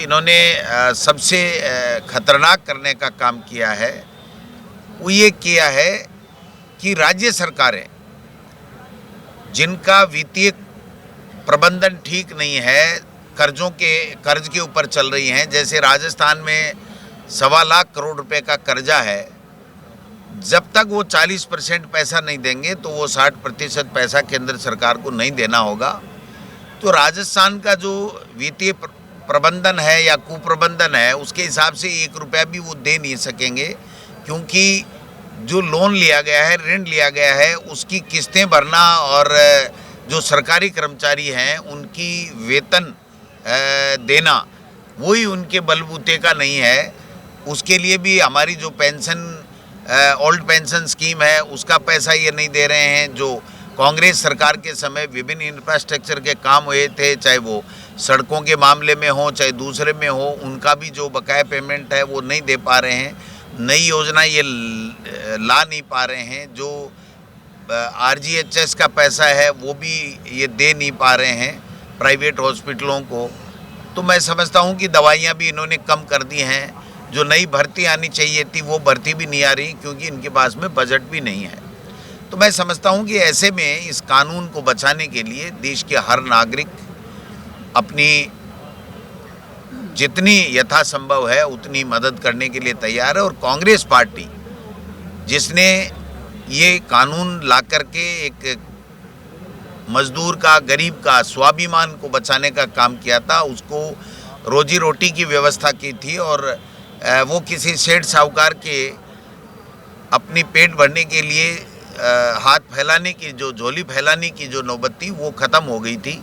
इन्होंने सबसे खतरनाक करने का काम किया है वो ये किया है कि राज्य सरकारें जिनका वित्तीय प्रबंधन ठीक नहीं है, कर्ज के ऊपर चल रही हैं, जैसे राजस्थान में 1.25 लाख करोड़ रुपए का कर्जा है, जब तक वो 40% पैसा नहीं देंगे तो वो 60% पैसा केंद्र सरकार को नहीं देना होगा। तो राजस्थान का जो वित्तीय प्रबंधन है या कुप्रबंधन है, उसके हिसाब से 1 रुपया भी वो दे नहीं सकेंगे, क्योंकि जो लोन लिया गया है, ऋण लिया गया है, उसकी किस्तें भरना और जो सरकारी कर्मचारी हैं उनकी वेतन देना वही उनके बलबूते का नहीं है। उसके लिए भी हमारी जो ओल्ड पेंशन स्कीम है उसका पैसा ये नहीं दे रहे हैं। जो कांग्रेस सरकार के समय विभिन्न इंफ्रास्ट्रक्चर के काम हुए थे, चाहे वो सड़कों के मामले में हो चाहे दूसरे में हो, उनका भी जो बकाया पेमेंट है वो नहीं दे पा रहे हैं। नई योजना ये ला नहीं पा रहे हैं। जो RGHS का पैसा है वो भी ये दे नहीं पा रहे हैं प्राइवेट हॉस्पिटलों को। तो मैं समझता हूँ कि दवाइयाँ भी इन्होंने कम कर दी हैं। जो नई भर्ती आनी चाहिए थी वो भर्ती भी नहीं आ रही, क्योंकि इनके पास में बजट भी नहीं है। तो मैं समझता हूँ कि ऐसे में इस कानून को बचाने के लिए देश के हर नागरिक अपनी जितनी यथासंभव है उतनी मदद करने के लिए तैयार है। और कांग्रेस पार्टी जिसने ये कानून ला करके एक मजदूर का, गरीब का स्वाभिमान को बचाने का काम किया था, उसको रोजी रोटी की व्यवस्था की थी, और वो किसी सेठ साहूकार के अपनी पेट भरने के लिए हाथ फैलाने की, जो झोली फैलाने की जो नौबत थी वो ख़त्म हो गई थी।